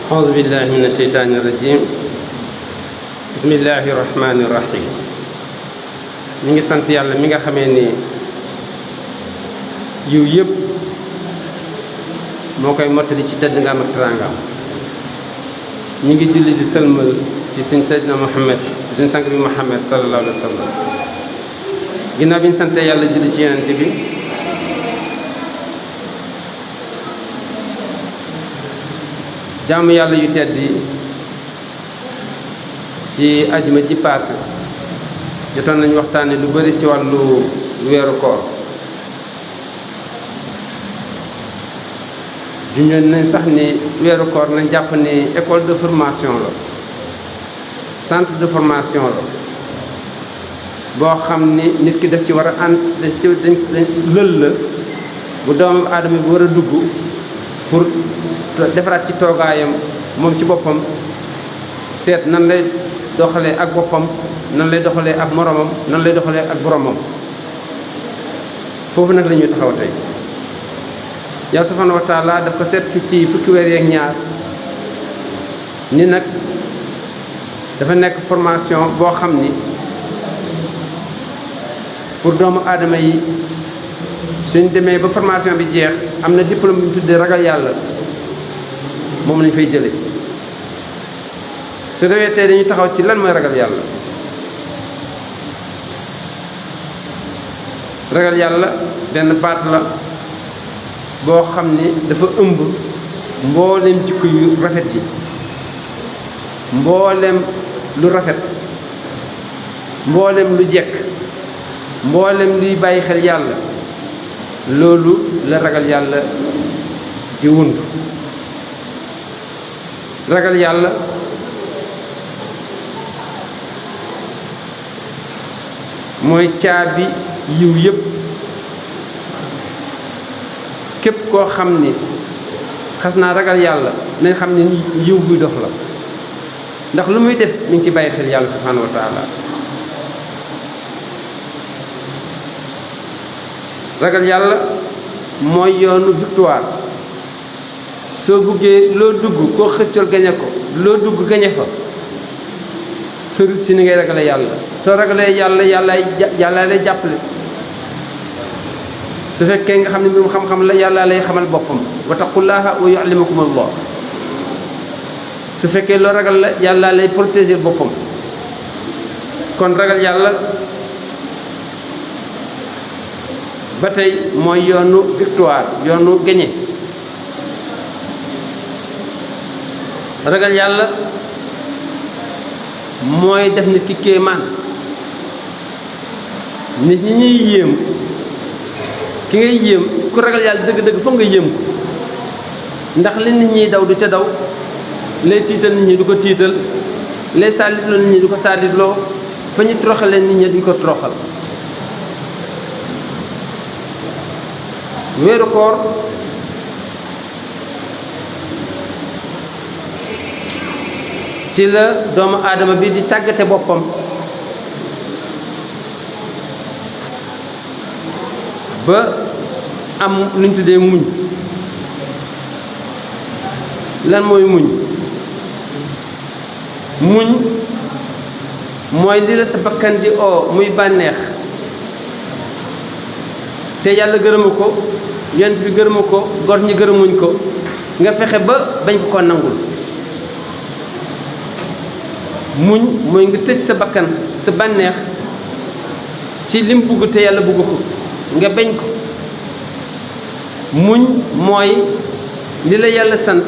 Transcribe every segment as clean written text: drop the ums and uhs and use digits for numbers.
أعوذ بالله من الشيطان الرجيم بسم الله الرحمن الرحيم mi ngi sant yàlla mi nga xamee ni yiw yëpp moo koy mottali ci tëdd nga am ak teraangaam ñu ngi julli di sëlmal ci suñ Seydina Muhammad ci suñ sang bi Muhammad sallallahu alayhi wa sallam ginnaaw bi ñu sante yàlla julli ci yonent bi jaamu yàlla yu tedd yi ci ajuma ji paase jotoon nañu waxtaane lu bari ci wàllu weeru koor junjoon nañ sax ni weeru koor nañ jàpp ni école de formation la centre de formation la boo xam ni nit ki daf ci war a ànd dañ lël la bu doomu aadama bi war a dugg pour defaraat ci toogaayam moom ci boppam seet nan lay doxalee ak boppam nan lay doxalee ak moromam nan lay doxalee ak boromam foofu nag la ñuy taxaw tey yàlla subhanahu wa taala daf ko seetlu ci fukki weer yeeg ñaar ni nag dafa nekk formation boo xam ni pour doomu aadama yi suñ demee ba formation bi jeex am na diplôme bi ñu tuddee ragal yàlla moom lañ fay jële su defee tey dañuy taxaw ci lan mooy ragal yàlla ragal yàlla benn baat la boo xam ni dafa ëmb mboolem jikko yu rafet yi mboolem lu rafet mboolem lu jekk mboolem luy bàyyi xel yàlla loolu la ragal yàlla di wund ragal yàlla mooy caabi yiw yëpp képp koo xam ni xas naa ragal yàlla nañ xam ne yiw buy dox la ndax lu muy def mi ngi ci bàyyi xel yàlla subhanahu wa taala ragal yàlla mooy yoonu victoire soo buggee loo dugg koo xëccool gañe ko loo dugg gañe fa sorut si ni ngay ragale yàlla soo ragalee yàlla yàlla lay jàppale su fekkee nga xam ne mbirum xam-xam la yàlla lay xamal boppam wattaqullaaha wa yuallimukum allah su fekkee loo ragal la yàlla lay protéger boppam kon ragal yàlla ba tey mooy yoonu victoire yoonu gañe ragal yàlla mooy def nit ki kéemaan nit ñi ñuy yéem ki ngay yéem ku ragal yàlla dëgg-dëgg foog nga yéem ko ndax li nit ñiy daw du ca daw lay tiital nit ñi du ko tiital lay saalitloo nit ñi du ko saalitloo fa ñu toroxalee nit ñi duñ ko toroxal weeru koor ci la doomu aadama bi di tàggate boppam ba am lu ñu tuddee muñ lan mooy muñ mooy li la sa bakkan di oo muy bànneex te yàlla gërëmu ko yonent bi gërëmu ko gor ñi gërëmuñ ko nga fexe ba bañ ko nangul muñ mooy nga tëj sa bakkan sa bànneex ci lim bugg te yàlla bugg ko nga bañ ko muñ mooy li la yàlla sant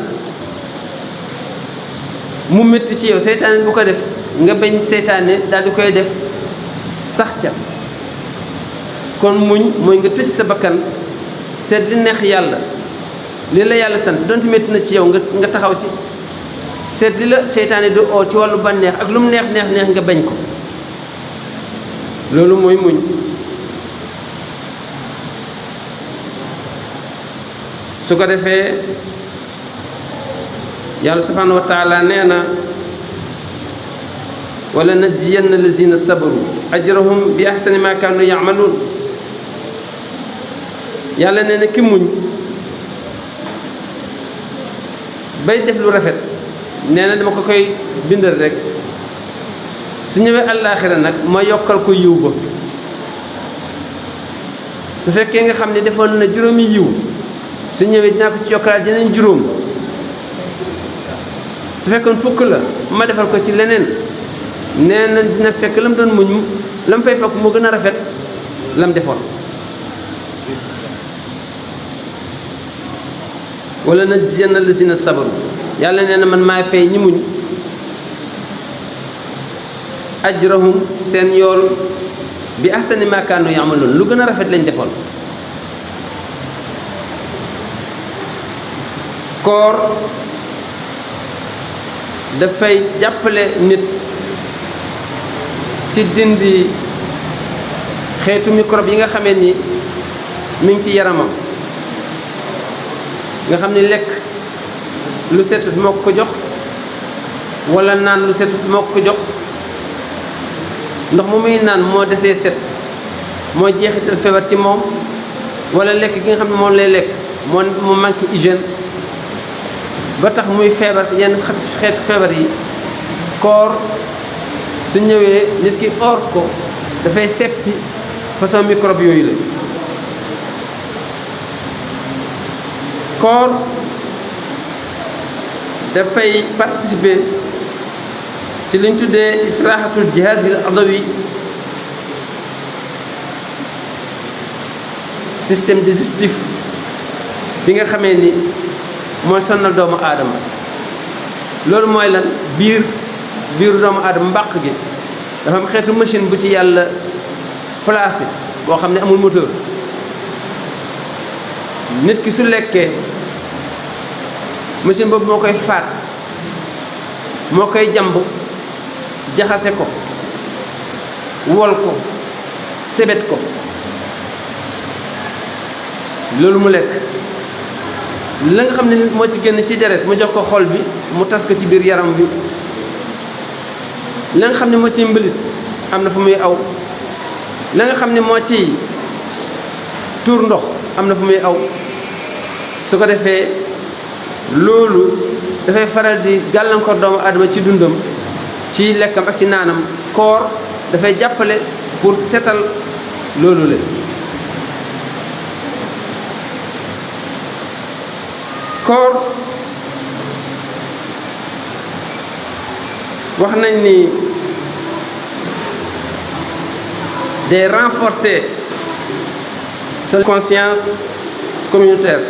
mu métti ci yow seytaane bu ko def nga bañ seytaane daal di koy def sax ca kon muñ mooy nga tëj sa bakkan seet li neex yàlla li la yàlla sant donte métti na ci yow nga taxaw ci seet li la seytaane di oo ci wàllu bànneex ak lu mu neex nga bañ ko loolu mooy muñ su ko defee yàlla subhanahu wa taala nee na wala najziyanna lazina sabaru ajrahum bi ahsani ma kanu yamaluun yàlla nee na ki muñ bay def lu rafet nee na dama ko koy bindal rek su ñëwee àllaaxira nag ma yokkal ko yiw ba su fekkee nga xam ne defoon na juróomi yiw su ñëwee dinaa ko ci yokkalaat yeneen juróom su fekkoon fukk la ma defal ko ci leneen nee na dina fekk lam doon muñ lam fay fekk mu gën a rafet lam defoon wala najziyanna lazina sabaru yàlla nee na man maay fay ñi muñ ajrahum seen yool bi ahsani ma kaanu ya'maluun lu gën a rafet lañ defoon koor dafay jàppale nit ci dindi xeetu microbe yi nga xamee ni mi ngi ci yaramam nga xam ni lekk lu setut moo ko jox walla naan lu setut moo ko jox ndox mu muy naan moo desee set moo jeexital feebar ci moom walla lekk gi nga xam ne moom lay lekk moo manqué hygiène ba tax muy feebar yenn xeetu feebar yi koor su ñëwee nit ki oor ko dafay seppi façon microbe yooyu la koor dafay participer ci li ñu tuddee israahatul jihazil adawi système digestif bi nga xamee ni mooy sonnal doomu aadama loolu mooy lan biiru doomu aadama mbàq gi dafa am xeetu machine bu ci yàlla placé boo xam ne amul moteur nit ki su lekkee machine boobu moo koy faat moo koy jàmb jaxase ko wol ko sebet ko loolu mu lekk la nga xam ne moo ci génn ci deret mu jox ko xol bi mu tas ko ci biir yaram bi la nga xam ne moo ciy mbalit am na fu muy aw la nga xam ne moo ciy tuur ndox am na fu muy aw su ko defee loolu dafay faral di gàllankoor doomu aadama ci dundam ci lekkam ak ci naanam koor dafay jàppale pour setal loolu la koor wax nañ ni day renforcer sa conscience communautaire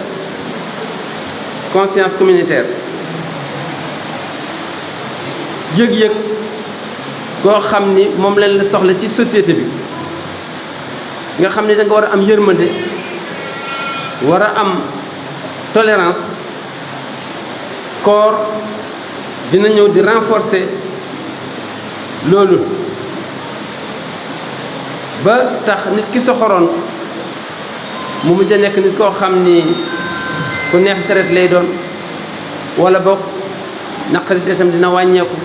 yëg-yëg koo xam ni moom lañ la soxla ci société bi nga xam ni da nga war a am yërmande war a am tolérance koor dina ñëw di renforcer loolu ba tax nit ki soxoroon mu mujj a nekk nit koo xam ni ku neex deret lay doon wala boog naqari deretam dina wàññeeku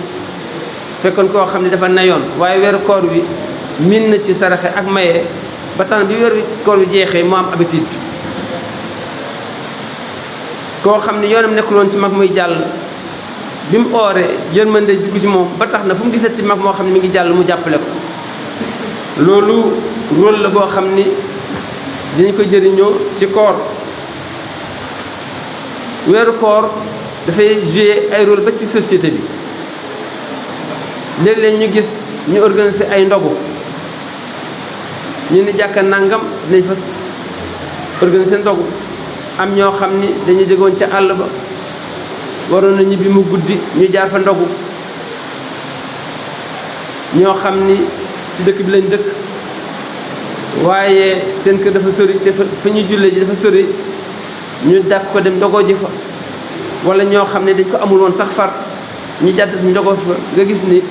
fekkoon koo xam ne dafa nayoon waaye weeru koor wi miin na ci saraxe ak maye ba tax bi weeru koor wi jeexee mu am habitude bi koo xam ne yoonam nekkul woon ci mag muy jàll bi mu ooree yërmande dugg ci moom ba tax na fu mu gisat ci mag moo xam ne mi ngi jàll mu jàppale ko loolu rôle la boo xam ni dinañ ko jëriñoo ci koor weeru koor dafay jouer ay rôle ba ci société bi léeg-léeg ñu gis ñu organiser ay ndogu ñu ni jàkka nangam dinañ fa organiser ndogu am ñoo xam ni dañu jógoon ca àll ba waroon na ñibbi mu guddi ñu jaar fa ndogu ñoo xam ni ci dëkk bi lañ dëkk waaye seen kër dafa sori te fa ñuy jullee ji dafa sori ñu dàq ko dem ndogoo ji fa wala ñoo xam ne dañ ko amul woon sax far ñu jàdd ñu ndogoo fa nga gis ni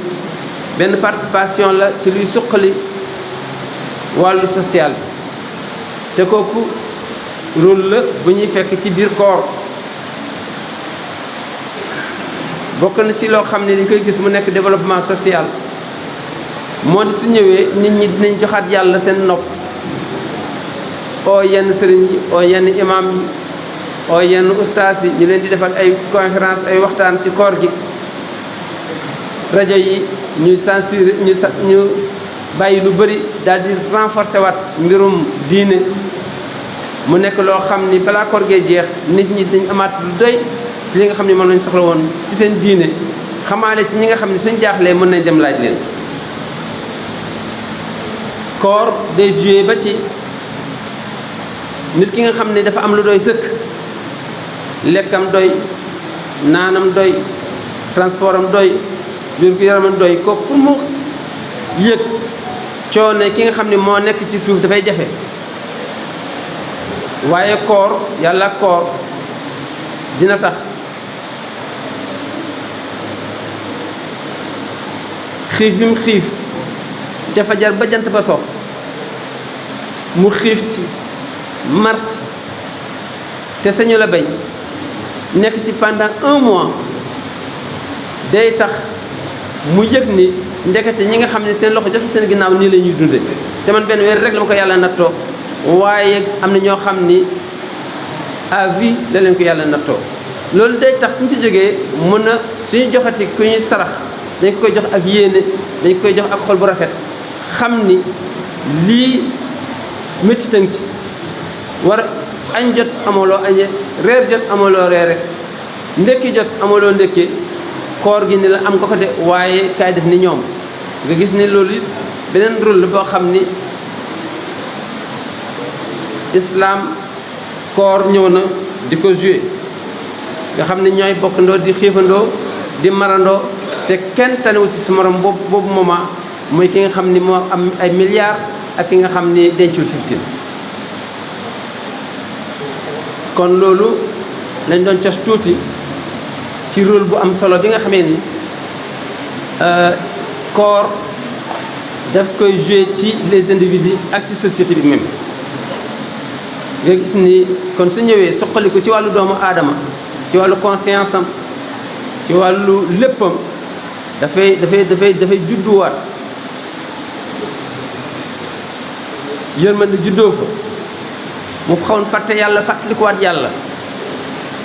benn participation la ci luy suqali wàllu social te kooku rôle la bu ñuy fekk ci biir koor bokk na ci loo xam ne dañ koy gis mu nekk développement social moo di su ñëwee nit ñi dinañ joxaat yàlla seen nopp oo yenn sëriñ yi oo yenn imam yi oo yenn ustaas yi ñu leen di defal ay conférence ay waxtaan ci koor gi rajo yi ñu censuré ñu bàyyi lu bëri daal di renforcer waat mbirum diine mu nekk loo xam ni balaa koor gee jeex nit ñi dañ amaat lu doy ci li nga xam ne moom lañ soxla woon ci seen diine xamaale ci ñi nga xam ne suñ jaaxlee mën nañ dem laaj leen. koor day joué ba ci nit ki nga xam ne dafa am lu doy sëkk lekkam doy naanam doy transportam doy biir gu yaramam doy kooku pour mu yëg coono ki nga xam ne moo nekk ci suuf dafay jafe. waaye koor yàlla koor dina tax xiif bi mu xiif ca fajar ba jant ba so mu xiif ci mar ci te sañu la bañ nekk ci pendant 1 mois day tax mu yëg ni ndekete ñi nga xam ne seen loxo jotul seen ginnaaw nii la ñuy dunde te man benn weer rek la ma ko yàlla nattoo waaye am na ñoo xam ni à vie la leen ko yàlla nattoo loolu day tax suñu ci jógee mën a suñu joxati ku ñuy sarax dañ ko koy jox ak yéene dañ ko koy jox ak xol bu rafet xam ni lii métti tënk ci war añ jot amaloo añe reer jot amaloo reere ndekki jot amaloo ndekke koor gi ni la am nga ko de waaye kaay def ni ñoom nga gis ni loolu it beneen rôle la boo xam ni islam koor ñëw na di ko joué nga xam ne ñooy bokkandoo di xiifandoo di marandoo te kenn tanewu ci si morom boobu moment mooy ki nga xam ni moo am ay milliards ak ki nga xam ni dencul 15 kon loolu lañ doon cos tuuti ci rôle bu am solo bi nga xamee ni koor daf koy joué ci les individus ak ci société bi même nga gis ni kon su ñëwee suqaliku ci wàllu doomu aadama ci wàllu conscience am ci wàllu léppam dafay judduwaat yërmande juddoo fa mu xawoon fàtte yàlla fàttalikuwaat yàlla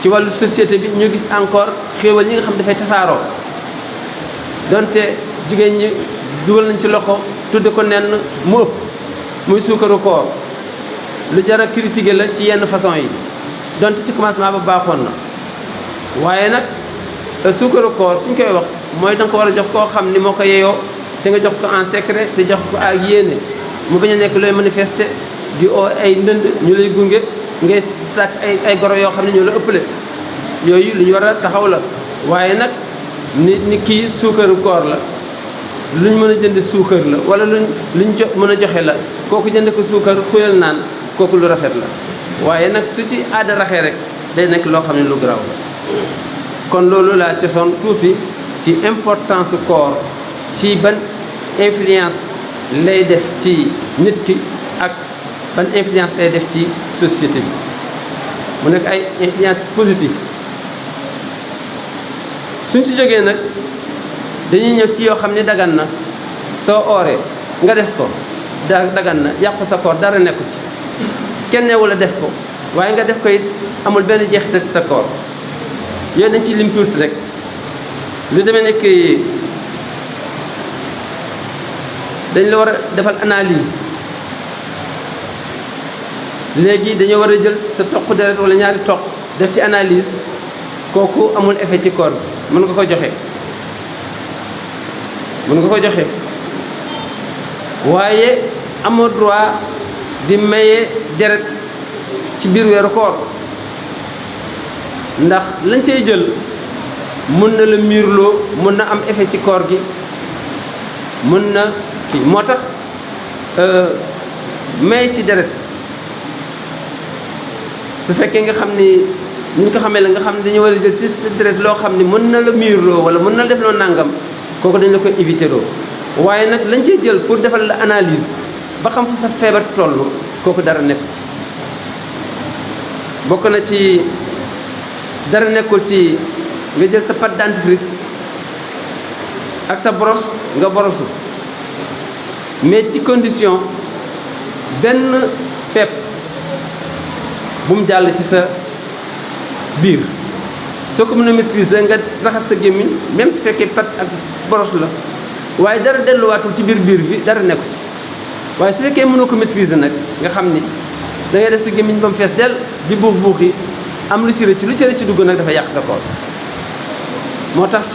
ci wàllu société bi ñu gis encore xéewal ñi nga xam dafay tasaaroo donte jigéen ñi dugal nañ ci loxo tudde ko nenn mu ëpp muy suukaru koor lu jar a critiquer la ci yenn façon yi donte ci commencement ba baaxoon na waaye nag suukaru koor suñ koy wax mooy danga ko war a jox koo xam ni moo ko yeyoo te nga jox ko en secret te jox ko ak yéene mu bañ a nekk looy manifester di oo ay ndënd ñu lay gunge ngay tàkk ay goro yoo xam ne ñoo la ëppale yooyu lu ñu war a taxaw la waaye nag ni kii suukaru koor la luñ mën a jënd suukar la wala luñ mën a joxe la kooku jënd ko suukar xuyal naan kooku lu rafet la waaye nag su ci aada raxee rek day nekk loo xam ne lu garaaw la kon loolu laa cosoon tuuti ci importance koor ci ban influence lay def ci nit ki ak ban influence lay def ci société bi mu nekk ay influence positive suñ ci jógee nag dañuy ñëw ci yoo xam ne dagan na soo ooree nga def ko dagan na yàqu sa koor dara nekku ci kenn newul a def ko waaye nga def ko it amul benn jeexital ci sa koor yooyu dañ ci lim tuuti rek lu demee nekk dañ la war a defal analyse léegi dañoo war a jël sa toq deret wala ñaari toq def ci analyse kooku amul effet ci koor bi mën nga ko joxe waaye amoo droit di maye deret ci biir weeru koor ndax lañ cay jël mën na la miirloo mën na am effet ci koor gi mën na kii moo tax may ci deret su fekkee nga xam ni ñu ko xamee la nga xam ne dañu war a jël ci sa deret loo xam ni mën na la miirloo wala mën na la def loo nàngam kooku dañ la koy éviter loo waaye nag lañ cey jël pour defal la analyse ba xam fa sa feebar toll kooku dara nekku ci bokk na ci dara nekkul ci nga jël sa pâte dentifrice ak sa brosse nga borosu mais ci condition benn pepp bu mu jàll ci sa biir soo ko mën a maîtriser nga raxas sa gémmiñ même su fekkee pat ak boros la waaye dara delluwaatul ci biir bi dara nekku ci waaye su fekkee mënoo ko maîtriser nag nga xam ni da ngay def sa gémmiñ ba mu fees del di buux yi am lu ci rëcc dugg nag dafa yàq sa koor moo tax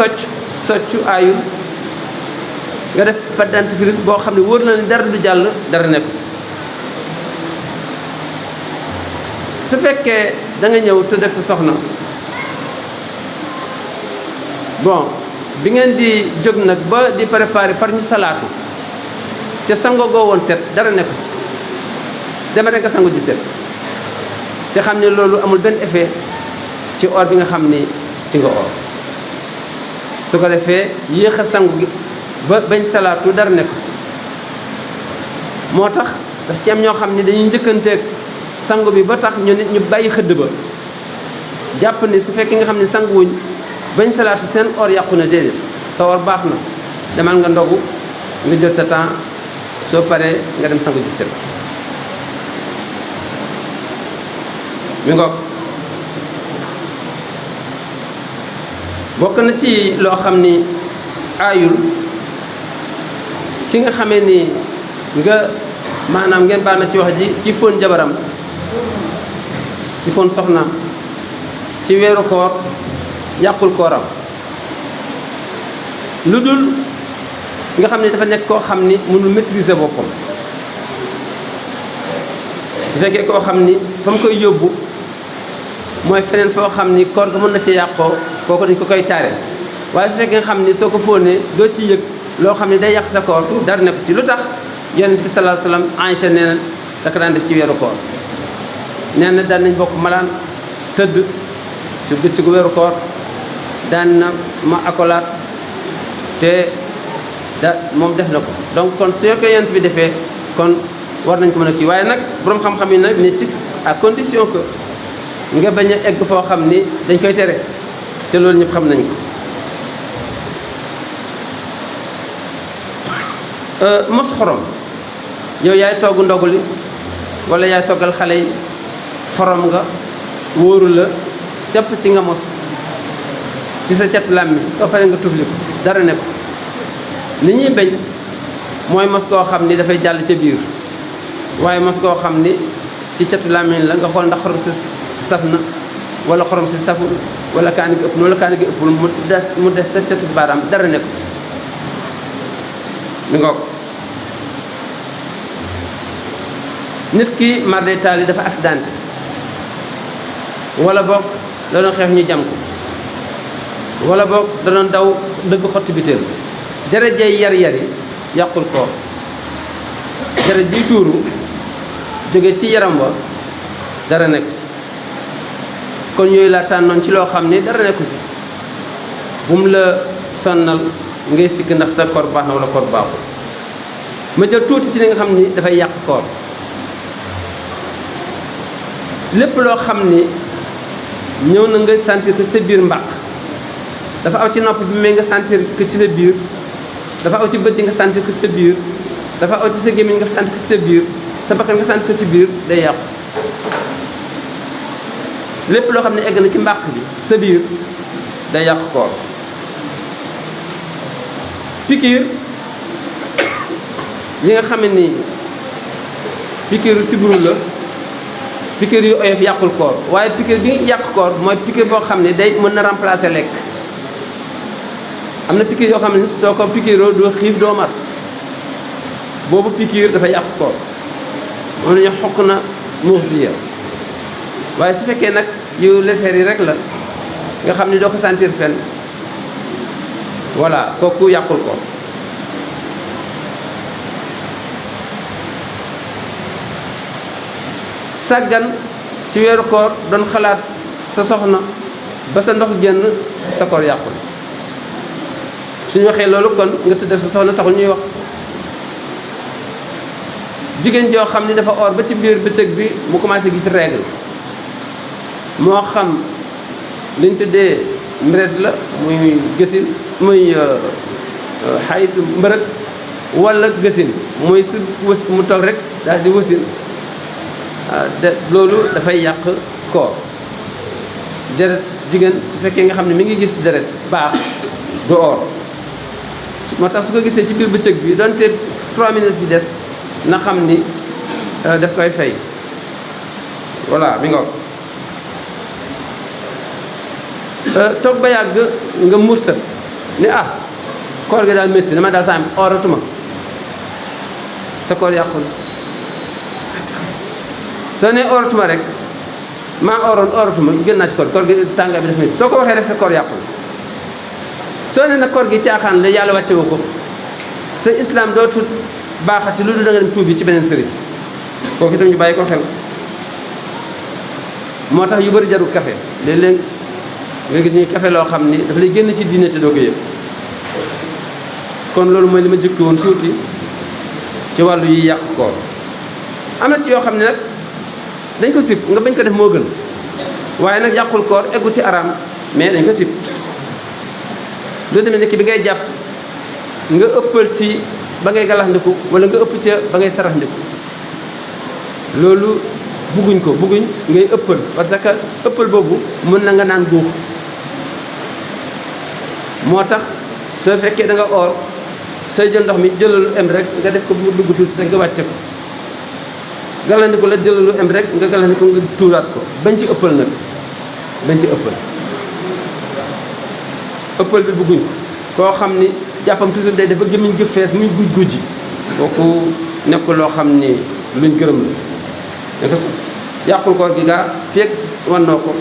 soccu aayul nga def pâte dentifrice boo xam ne wóor na ne dara du jàll dara nekku ci su fekkee da nga ñëw tëdd ak sa soxna bon bi ngeen di jóg nag ba di préparer far ñu salaatu te sango goo woon set dara nekku ci deme rek nga sangu ji set te xam ne loolu amul benn effet ci or bi nga xam ni ci nga or su ko defee yéex a sangu gi ba bañ salaatu dara nekku ci moo tax daf ci am ñoo xam ni dañuy njëkkanteeg sangu bi ba tax ñu nit ñu bàyyi xëdd ba jàpp ni su fekkee nga xam ne sanguwuñ bañ salaatu seen or yàqu na déedéet sa or baax na demal nga ndogu nga jël sa temps soo paree nga dem sangu ji set mi ngoog bokk na ci loo xam ni aayul ki nga xamee ni nga maanaam ngeen baal ma ci wax ji ki fóon jabaram ki fóon soxnaam ci weeru koor yàqul kooram lu dul nga xam ne dafa nekk koo xam ni mënul maîtriser boppam su fekkee koo xam ni fa mu koy yóbbu mooy feneen foo xam ni koor ga mën na ci yàqoo kooku dañ ko koy taare waaye su fekkee nga xam ni soo ko fóonee doo ci yëg loo xam ne day yàq sa koor dara nekk ci lu tax yonent bi sallallahu alayhi wasallam Aïcha nee na daka daan def ci weeru koor nee na daan nañ bokk malaan tëdd ci bëccëgu weeru koor daan na ma akolaat te moom def na ko donc kon su ko yonent bi defee kon war nañ ko mën a kii waaye nag boroom xam-xam yi nag ne ci à condition que nga bañ a egg foo xam ni dañ koy tere te loolu ñëpp xam nañ ko mos xorom yow yaay togg ndogu li wala yaay toggal xale yi xorom nga wóoru la jàpp ci nga mos ci sa catu làmmiñ soo paree nga tufli ko dara nekku ci li ñuy bañ mooy mos koo xam ni dafay jàll ca biir waaye mos koo xam ni ci catu làmmiñ la nga xool ndax xorom si saf na wala xorom si saful wala kaani gi ëpp na wala kaani gi ëppul mu des sa catu baaraam dara nekku ci mi ngoog nit ki mar day taal yi dafa accidenté wala boog da doon xeex ñu jam ko wala boog da doon daw dëgg xotti biteel deret jay yar-yari yàqul koor deret jiy tuuru jóge ci yaram wa dara nekku ci kon yooyu laa tànnoon ci loo xam ni dara nekku ci bu mu la sonnal ngay sikk ndax sa koor baax na wala koor baaxul ma jël tuuti ci li nga xam ni dafay yàq koor lépp loo xam ni ñëw na nga sentir ko ci sa biir mbàq dafa aw ci nopp bi mais nga sentir ko ci sa biir dafa aw ci bët yi nga sentir ko ci sa biir dafa aw ci sa gémmiñ nga sentir ko ci sa biir sa bakkan nga sentir ko ci biir day yàqu lépp loo xam ne egg na ci mbàq bi sa biir day yàq koor pikiir yi nga xam ne ni pikiiru siburu la pikiir yu oyof yàqul koor waaye pikiir bi yàq koor mooy pikiir boo xam ne day mën na remplacer lekk am na pikiir yoo xam ne soo ko pikiiroo doo xiif doo mar boobu pikiir dafa yàq koor moom lañu xokk na muxsiya waaye su fekkee nag yu leseer yi rek la nga xam ne doo ko sentir fenn voilà kooku yàqul koor sàggan ci weeru koor doon xalaat sa soxna ba sa ndox génn sa koor yàqul suñu waxee loolu kon nga tëdd sa soxna taxul ñuy wax jigéen joo xam ni dafa or ba ci biir bëccëg bi mu commencé gis règle moo xam liñ tuddee mberet la muy gësin muy xayit mbërëg wala gësin muy su wës mu toog rek daal di wësin de loolu dafay yàq koor deret jigéen su fekkee nga xam ne mi ngi gis deret baax du or moo tax su ko gisee ci biir bëccëg bi donte 3 minutes yi des na xam ni daf koy fay voilà mi nga toog ba yàgg nga murtat ni koor gi daal métti dama daal saa am oratuma sa koor yàqul soo nee oratuma rek maa oratuma gën naa ci koor gi tàngaay bi dafa métti soo ko waxee rek sa koor yàqul soo nee na koor gi caaxaan la yàlla wàcce wu ko sa islam dootul baaxati lu dul da nga dem tuubi ci beneen sëriñ kooku itam ñu bàyyi ko xel moo tax yu bëri jarul café léeg-léeg nga gis ñuy café loo xam ni dafa lay génn ci diine te doo ko yëg kon loolu mooy li ma jukki woon tuuti ci wàllu yi yàq koor am na ci yoo xam ne nag dañ ko sib nga bañ ko def moo gën waaye nag yàqul koor eggu ci araam mais dañ ko sib lu demee nekk bi ngay jàpp nga ëppal ci ba ngay galaxndiku wala nga ëpp ca ba ngay saraxndiku loolu bugguñ ko bugguñ ngay ëppal parce que ëppal boobu mën na nga naan guux moo tax soo fekkee da nga oor sooy jël ndox mi jëlalu em rek nga def ko bu mu dugg tuuti rek nga wàcce ko galandiku la jëlalu em rek nga galandiku nga tuuraat ko bañ ci ëppal nag bañ ci ëppal bi bugguñ ko koo xam ni jàppam toujours day dafa gémmiñ gi fees muy guj gujji kooku nekkul loo xam ni luñ gërëm la nga yàqul koor gi gaa feeg wannoo ko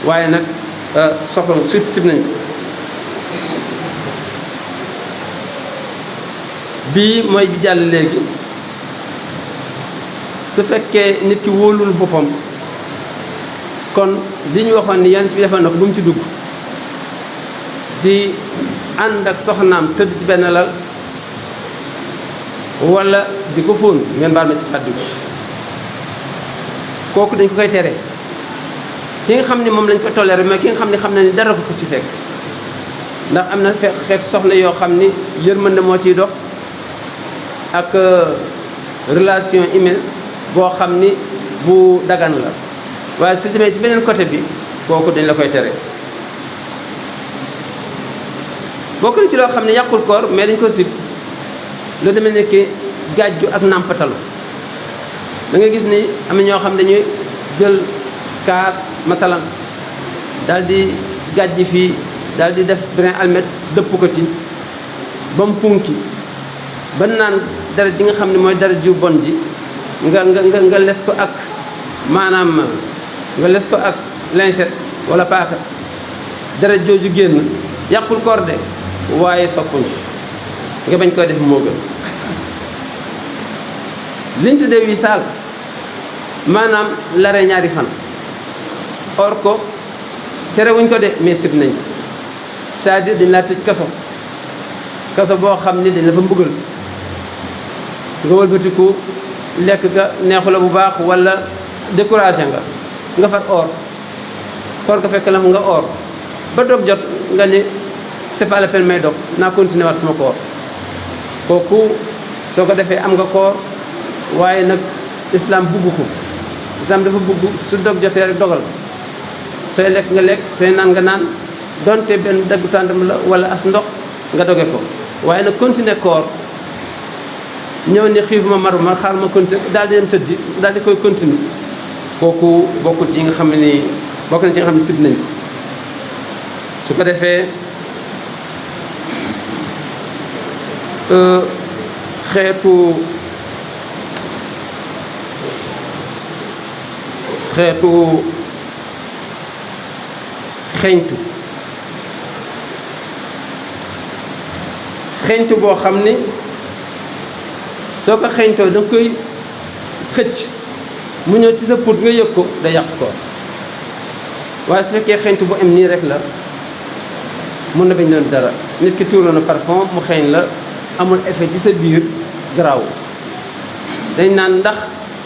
waaye nag soxla sib nañ ko bii mooy bi jàll léegi su fekkee nit ki wóolul boppam kon li ñu waxoon ni yonent bi defoon na ko bu mu ci dugg di ànd ak soxnaam tëdd ci benn lal walla di ko fóon ngeen baal ma ci kàddu gi kooku dañ ko koy tere ki nga xam ne moom lañ ko toléré mais ki nga xam ne ni dara ko ci fekk ndax am na xeetu soxna yoo xam ni yërmande moo ciy dox ak relation humaine boo xam ni bu dagan la waaye su demee ci beneen côté bi kooku dañ la koy tere bokk na ci loo xam ne yàqul koor mais dañ ko sib lu demee ne ki gàjju ak nàmpatalu da nga gis ni am na ñoo xam dañuy jël kaas masalan daal di gàjji fii daal di def brin almet dëpp ko ci ba mu funki ba naan dara ji nga xam ne mooy dara jiw bon ji nga les ko ak maanaam nga les ko ak lincette wala paaka dara jooju génn yàqul koor de waaye soppuñ nga bañ koy def moo gën liñ tuddee wisaal maanaam lare ñaari fan or ko terewuñ ko de mais sib nañ c'est-à-dire dañ laa tëj kaso boo xam ni dañ la fa mbugal nga wëlbatiku lekk ga neexu la bu baax walla découragé nga far or koor ga fekk la nga or ba dog jot nga ni c'est pas la peine may dog naa continuer waat sama koor kooku soo ko defee am nga koor waaye nag islam bugg ko islam dafa bugg su dog jotee rek dogal sooy lekk nga lekk sooy naan nga naan donte benn daggu tàndam la wala as ndox nga doge ko waaye nag continuer koor ñëw ni xiif ma maru ma xaar ma continuer daal di dem tëddi daal di koy continuer kooku bokkul ci yi nga xam ne nii bokk na ci nga xam ne sib nañ ko su ko defee xeetu xeeñtu boo xam ni soo ko xeeñtoo da nga koy xëcc mu ñëw ci sa put nga yëg ko da yàq ko waaye su fekkee xeeñtu bu am nii rek la mun na bañ doon dara nit ki tuur na parfum mu xeeñ la amul effet ci sa biir garaaw dañ naan ndax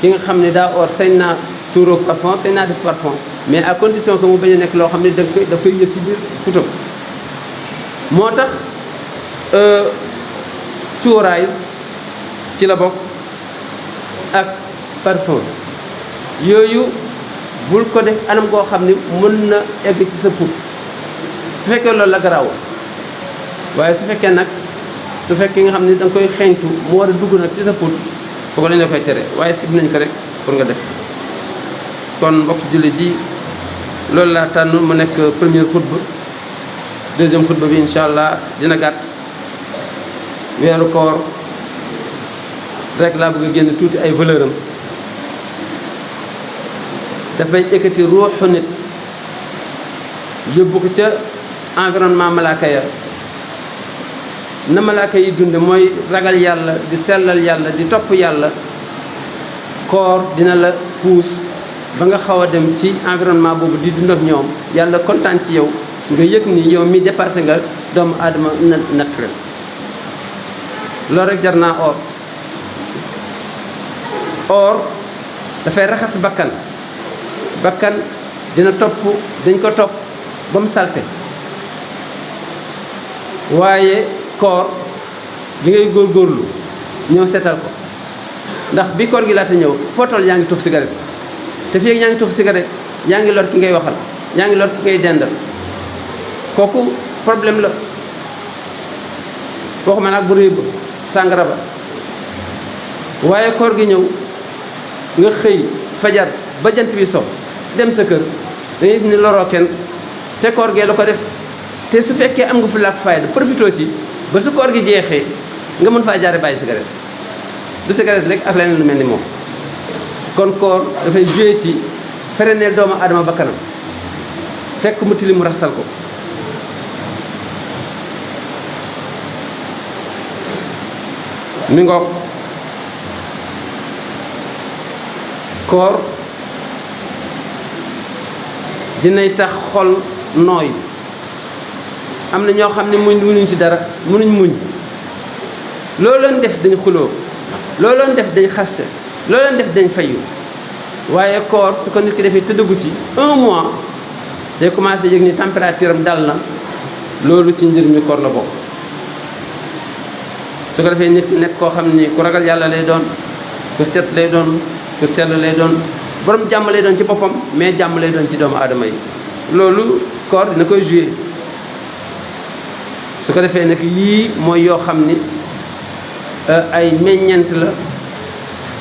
ki nga xam ne daa or sañ naa tuuroo parfum sañ naa def parfum mais à condition que mu bañ a nekk loo xam ne daf koy yëg ci biir putam moo tax cuuraay ci la bokk ak parfum yooyu bul ko def anam goo xam ni mën na egg ci sa put su fekkee loolu la garaaw waaye su fekkee nga xam ni da nga koy xeeñtu mu war a dugg nag ci sa put kooku lañ la koy tere waaye sib nañ ko rek pour nga def kon mbokki jullit yi loolu laa tànn mu nekk première xutba deuxième xutba bi incha allah dina gàtt weeru koor rek laa bëgg a génn tuuti ay valeur am dafay ekkati ruuxu nit yóbbu ko ca environnement malaaka ya na malaaka yi dunde mooy ragal yàlla di sellal yàlla di topp yàlla koor dina la puus ba nga xaw a dem ci environnement boobu di dund ak ñoom yàlla kontaan ci yow nga yëg ni yow mi dépassé nga doomu aadama naturel loolu rek jar naa or dafay raxas bakkan dina dañ ko topp ba mu salte waaye koor bi ngay góorgóorlu ñëw seetal ko ndax bi koor gi laata ñëw foo toll yaa ngi tux cigarette te fii yaa ngi tux cigarette yaa ngi lor ki ngay waxal yaa ngi lor ki ngay dendal kooku problème la waxuma nag bu réy ba sàngara ba waaye koor gi ñëw nga xëy fajar ba jant bi so dem sa kër da ngay gis ni loroo kenn te koor gee la ko def te su fekkee am nga fu laak fayda profitoo ci ba su koor gi jeexee nga mën faa jaare bàyyi cigarette du cigarette rek ak leneen lu mel ni moom kon koor dafay joué ci freneel doomu aadama bakkanam fekk mu tilim mu raxasal ko mi ngoog koor dinay tax xol nooy am na ñoo xam ne munuñ ci dara munuñ muñ loo leen def dañ xuloo loo leen def dañ xaste loo leen def dañ fayu waaye koor su ko nit ki defee tëddagu ci 1 mois day commencé yëg ni température am dal na loolu ci njëriñu koor la bokk su ko defee nit ki nekk koo xam ni ku ragal yàlla lay doon ku set lay doon ku sell lay doon borom jàmm lay doon ci boppam mais jàmm lay doon ci doomu aadama yi loolu koor dina koy joué su ko defee nag lii mooy yoo xam ni ay meññeent la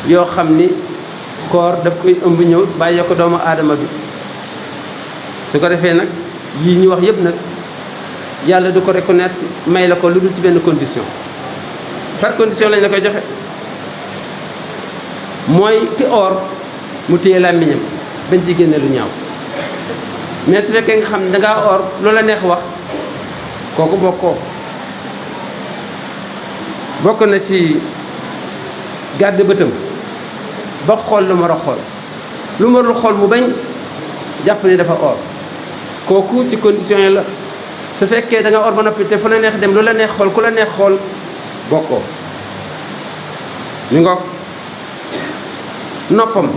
yoo xam ni koor daf koy ëmb ñëw bàyyee ko doomu aadama bi su ko defee nag yii ñu wax yëpp nag yàlla du ko reconnaître may la ko lu dul ci benn condition par condition lañ la koy joxe mooy ki or mu téye làmmiñam bañ ci génne lu ñaaw mais su fekkee nga xam ne dangaa or loola neex wax kooku bokk na ci gàdd bëtam ba xool lu mar a xool lu marul xool mu bañ jàpp ne dafa or kooku ci condition yi la su fekkee da nga or ba noppi te fu la neex dem lu la neex xool ku la neex xool bokkoo ñu ngoog noppam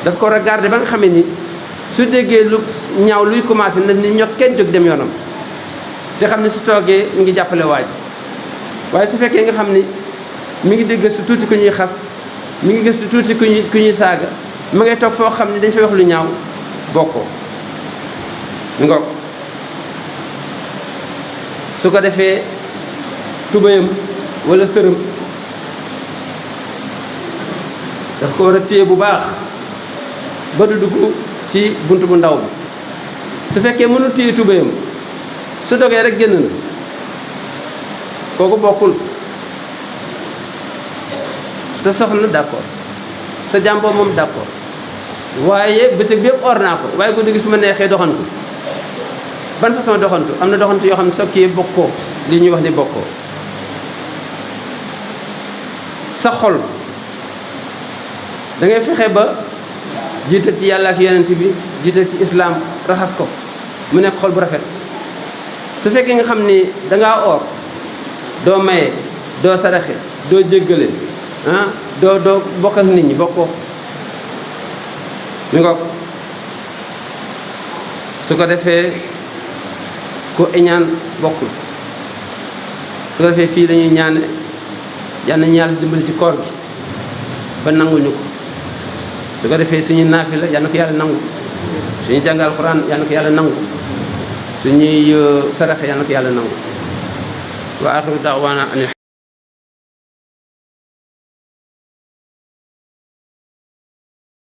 daf ko war a garder ba nga xamee ni su déggee lu ñaaw luy commencé na ni ñoo kenn jóg dem yoonam te xam ne su toogee mi ngi jàppale waaj waaye su fekkee nga xam ni mi ngi dégg su tuuti ku ñuy xas mi ngi gëstu tuuti ku ñuy saaga ma ngay toog foo xam ne dañ fay wax lu ñaaw bokkoo ñu ngoog su ko defee tubayam wala sërëm daf ko war a téye bu baax ba du dugg ci bunt bu ndaw bi su fekkee mënul téye tubayam su dogee rek génn na kooku bokkul sa soxna d'accord sa jàmboo moom d'accord waaye bëccëg bi yëpp or naa ko waaye guddi gi su ma neexee doxantu ban façon doxantu am na doxantu yoo xam ne soo kii bokkoo li ñuy wax ni bokkoo sa xol da ngay fexe ba jiital ci yàlla ak yonent bi jiital ci islaam raxas ko mu nekk xol bu rafet su fekkee nga xam ni dangaa or doo maye doo saraxe doo jéggale doo bokk ak nit ñi bokkoo mi ngoog su ko defee ku iñaan bokkul su ko defee fii dañuy ñaane yal nañu yàlla dimbali ci koor gi ba nangul ñu ko su ko defee suñu naafila yal na ko yàlla nangu suñu jàngal alxuraan yal na ko yàlla nangu suñuy saraxe yal na ko yàlla nangu wa axiru daawaana